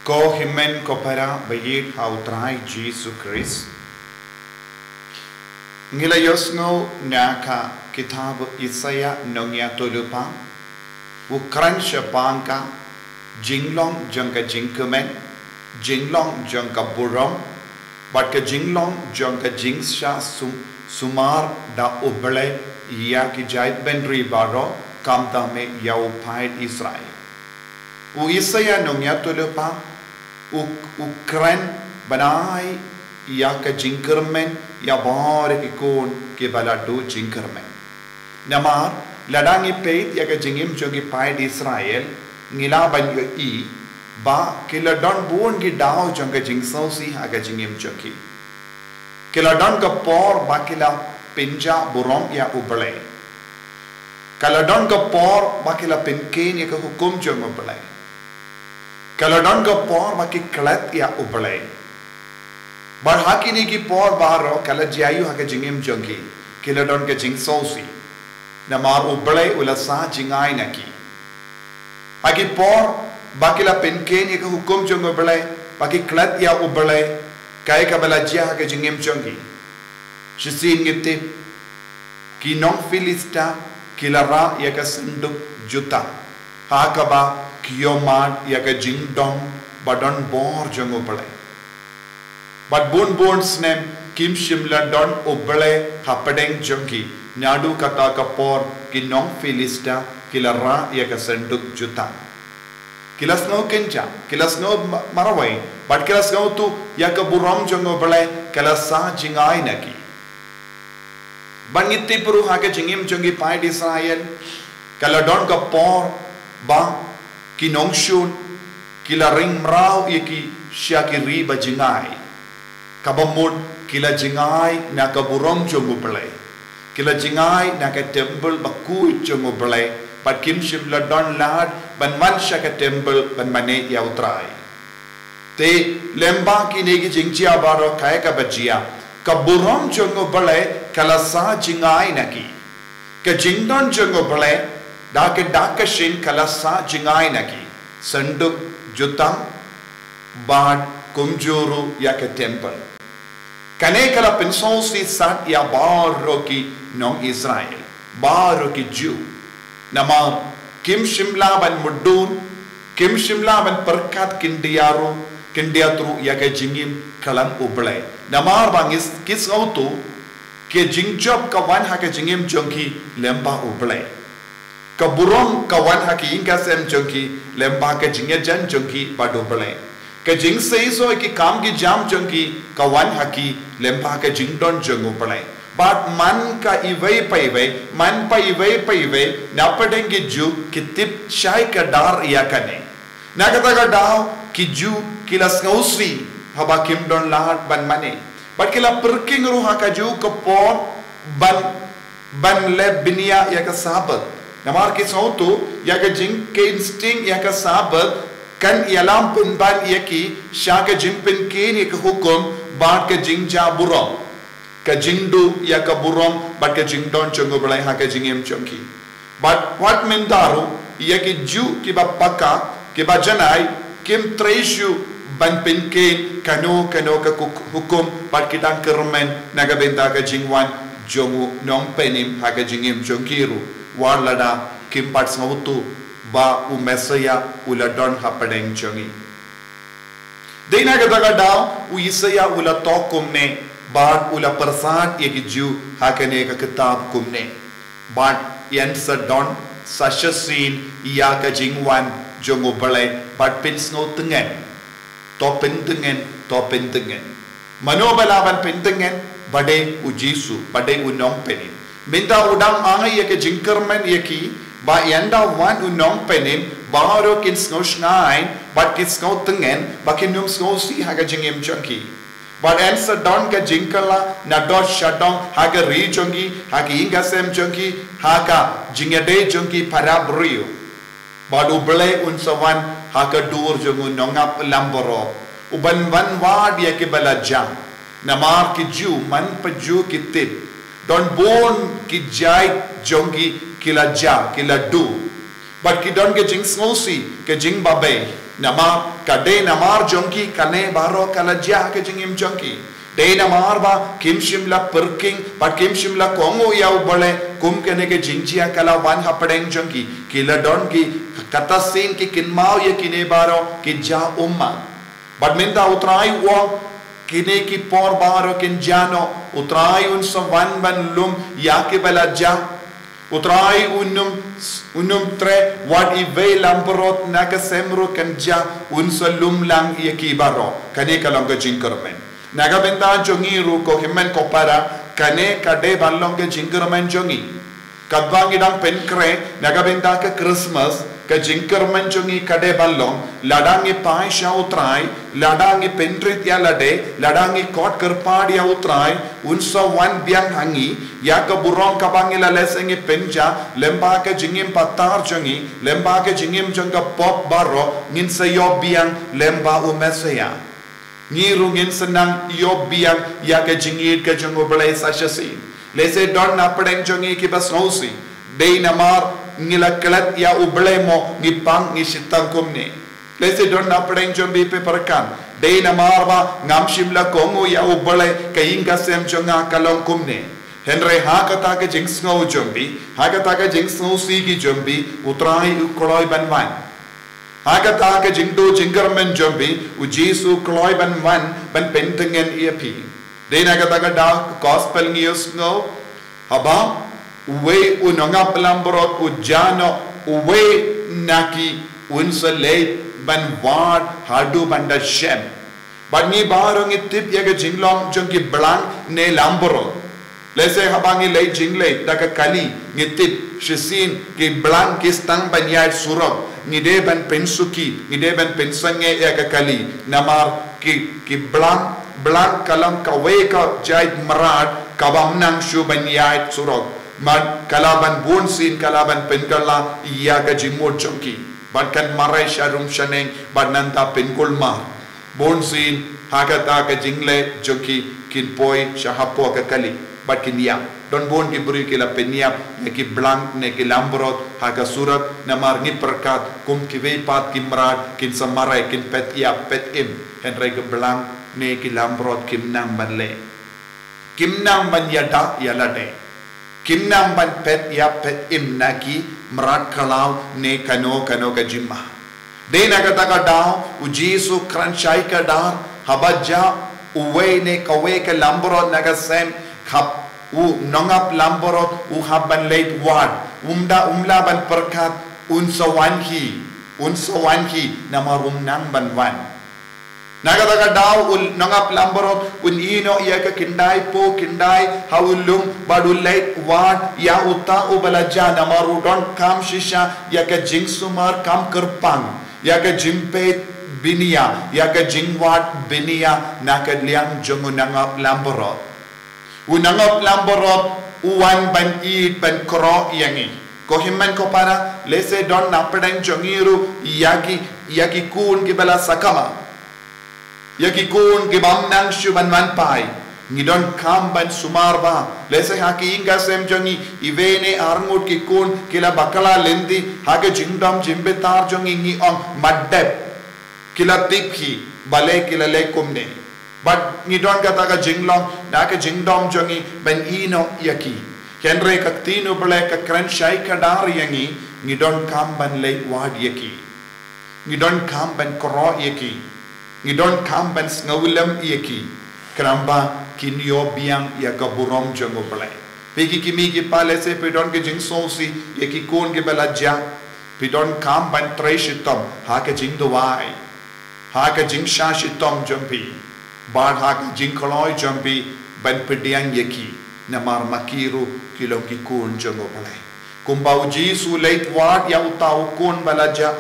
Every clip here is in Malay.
Ko himen ko para bayit hautray Jesus Christ. Ngilayos no naka kitab Isaya nongya tulupa. Ukran syapangka jinglong jangka jingkemen jinglong jangka burom bat ka jinglong jangka jingsha sumar da ubale ya ki jait benri baro kamta me yau pait Israel. U Isaya nongya tulupa ukran banai ya ka jingkermen ya bar ikon ke baladu jingkermen. Namar ladangi peit ya ka jingim jogi pait Israel ngilaban yo I ba kiladon buon gi dao jangka jingsau si aga jingim jogi. Kiladon ka por ba kila pinja burom ya ubale. Kaladon ka por ba kila pinken ya ka hukum jong ubale. Kaladon ka por ba ki klat ya ubale. Bar hakini ki por baro kala jayu ha ka jingim jogi. Kiladon ka jingsau si. Namar ubale ulasa jingai naki. Agi por bakila penken ya ka hukum jong ubale. Baki klat ya ubale. Kaya ka balajia ha ka jingim jogi. Shisin ngitip. Kinong Filista kilara ya ka senduk juta. Hakaba kiyoman ya ka jingdong badon bor jong ubale. But bun snem kim shimla don ubale hapadeng jongi nyadu kata kapor kinong Filista kilara ya ka senduk juta. Kilas no kenja kilas no marawai but kilas no tu ya ka buram jong ubale kalasa jingai naki. Bangiti puru hake jingim jongi pait Israel kaladon ka por ba kinong shun kila ring mrau yaki syakiri ba jingai kabamud kila jingai na ka burom jongu belai kila jingai na ka temple ba ku jongu belai but kim shim la don lad ban man shaka temple ban mane ya utrai te lemba ki negi jingjia baro kaya ka bajia ka burom jongu belai kalasa jingai naki ka jingdon jongo bale daka shin kalasa jingai naki sanduk jutang bad kumjuru ya ke temple kane kala pensou si sat ya baro ki non Israel baro ki Jew nama kim shimla ban mudur kim shimla ban perkat kindiatru ya ke jingim kalang ubale namar bangis kis auto ke jingjob kawan ha ke jingim jongki lemba ublai ka burom kawan ha ki inga sem jongki lemba ke jingya jan jongki badu blai ke jing sei so ki kam ki jam jongki kawan ha ki lemba ke jingdon jongu blai but man ka iwei paiwei man paiwei napadengi ju kitip shai ka dar ya kane nakata ka dao ki ju kilas ngausi haba kimdon lahat ban mane but kila perking ruha kaju kapon ban le binia ya ka sabat namar ki sautu ya ka jing ke instinct ya ka sabat kan yalam pun ban ya ki sha ka jing pin ke ni ka hukum bat ka jing ja burom ka jingdu ya ka burom bat ka jing don chongo balai ha ka jingem chonki but what mean daru ya ki ju ki ba paka ki ba janai kim treishu ban pinke kano ka hukum pat kitang kermen nagabenta ka jingwan jongu nong penim ha ka jingim jongkiru warlada kim pat sautu ba u mesaya uladon hapadeng jongi deina ka daga daw u Isaya ula tokum ne bad ula persat ye ki ju ha ka ne ka kitab kumne bad yan sa don sashasin ya ka jingwan jongu balai bad pins no tengen to pentengen manobalaban pentengen bade u Jisu bade u nong penin minta udang angai yake jingkermen yaki ba yanda wan u nong penin baro kin snosh ngai but kis no tengen bakin num sno si haga jingem chunky but answer don ka jingkala na dot shadong haga ri chunky hagi inga sem chunky haga jingade chunky para brio badu ble un sawan haka dur jongu nongap lamboro uban van wad ya ke bala jam namar ki ju man paju ki tip don bon ki jai jongi kila ja kila du but ki don ke jing snosi ke jing babe Nama kade namar jongki kane baro kalajah ke jingim jongki. De namar ba kim shimla perking but kim shimla kongo yau bole kum kene ke jingjia kala wan hapadeng jongki. Kila don ki kata sin ki kinmao ye kine baro ki ja umma. But minta utrai wong kine ki por baro kin jano utrai un sa wan ban lum ya ke bala ja. Utrai unum tre wat I ve lamperot naga semro kanja unsa lumlang ia kibaro kane kalongga jinkermen naga benta jongi ru ko himmen ko para kane kade ballongga jinkermen jongi kadwang idang penkre naga benta ke Christmas ke jinkermen jongi kade ballong ladangi pai sha utrai ladangi pentrit ya lade ladangi kot kerpad ya utrai unsa wan biang hangi ya ke burong kabangila lesengi penja lemba ke jingim patar jongi lemba ke jingim jongga pop baro ngin sayo biang lemba umesaya ngiru ngin senang yo biang ya ke jingit ke jongo belai sashasi lese don na pedeng jongi ki bas ngausi dei namar ngila kelat ya ublemo ngipang ngisitang kumni lese don na pedeng jombi pe perkan dei namar ba ngam shimla kongo ya ublai kainga sem jonga kalong kumni Henry hakata ke jings ngau jombi hakata ke jings ngau si ki jombi utrai ukoloi banwan hakata ke jingdo jingermen jombi ujisu koloi banwan ban pentengen ep dei nagata ka da gospel news ngau haba uwe unonga pelamborot ujano uwe naki unsalate ban wad hadu banda shem bangi barong itip yaga jinglong jongki blank ne lamborot lese habangi lay jingle daga kali ngitip shisin ki blank ki stang banyai surok ngide ban pensuki ngide ban pensange yaga kali namar ki blank kalam kawe ka jait marat kabamnang shu banyai surok man kalaban bonsin kalaban penkala iya ka jimod chongki bankan marai sharum shaneng bananta penkulma bonsin hagata ka jingle joki kinpoi shahapo ka kali bakin ya don bon ki buri kila peniap ne ki blank ne ki lambrot haga surat namar ni perkat kum ki vepat kimrat kin samarai kin pet ya pet im henry ke blank ne ki lambrot kim nang banle kim nang ban yada yalade kim nang ban pet ya pet im naki merat kalau ne kano ka jimma de nagata ka daw ujisu kranchai ka dar habaja uwe ne kawe ka lambrot naga sem khap u nongap lamborot u haban late wad umla ban perkat unsawanhi namarum nang ban wan nagadaga daw ul nongap lamborot un ino iya ka kindai haulum badul late wad ya uta ubalaja namaru don kam shisha ya ka jingsumar kam kerpang ya ka jimpe binia ya ka jingwat binia nakadliang jongunangap lamborot unangop lamborot uwan ban id ban kro yangi ko himman ko para lese don na pedang jongiru yaki kun ki bala sakama yaki kun ki bamnang shuban man pai ngidon kam ban sumarba lese haki inga sem jongi ivene arngut ki kun kila bakala lendi hake jingdam jimbetar jongi ni on maddep kila tiphi bale kila lekumne but ngidon kata ka jinglong na ka jingdom jongi ben ino yaki henry ka tinu bele ka kranchai ka dar yangi ngidon kam ban le wad yaki ngidon kam ban kro yaki ngidon kam ban snawulam yaki kramba kinyo biang ya ka burom jongo bele pegi kimi ki pale se pedon ke jingso si yaki kon ke bela ja pedon kam ban treshitom ha ka jingdowai ha ka jingsha shitom jompi bar hak jingkoloi jambi ban pediang yaki namar makiru kilong ki kun jongo balai kumbau jisu late wad ya utau kun balaja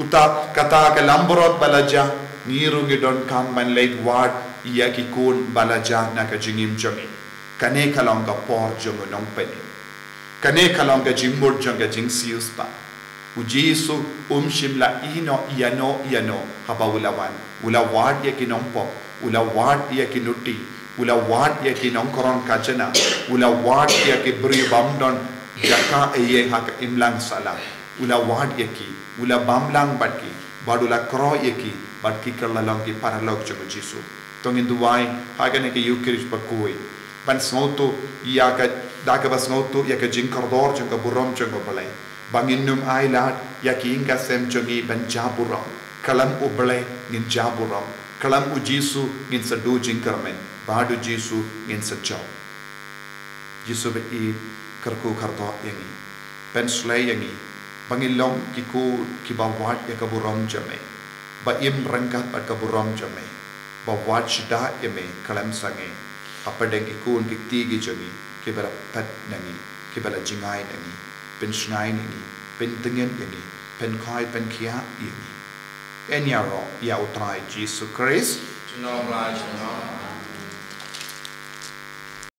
uta kata ke lamborot balaja niru ngidon kam ban late wad yaki kun balaja na ka jingim jongi kane kalong ka por jongo nong peni kane kalong ka jimbur jonga jingsius pa ujisu shimla ino yano habawulawan ula wad yaki nong pop ula wad ya kinuti ula wad ya kinongkoron kachana ula wad ya kibri bamdon jaka eye hak imlang sala ula wad ya ki ula bamlang batki badu la kro yeki bad ki kerlalong ki paralog chungu Jisu tongin duwai hagane ki Eucharist bakui ban sngoto ya ka daga bas sngoto ya ka jinkardor chungu burom chungu balai bangin num ai lat ya ki inga sem chungi ban jaburam kalam uble ngin jaburam kalam u Jisu ngin sadu jinkarmen badu Jisu ngin sajaw Jisu be I kerku kardo yangi pen slay yangi bangilong kiku kibawat ya kaburam jame ba im rangkat at kaburam jame ba wat shida yame kalam sange apadeng ikun kiktigi jami kibala pat nangi kibala jingai nangi pen shnai nangi pen tengen yangi pen kai pen kia yangi enyaro ya utrai Jesus Christ to know oblige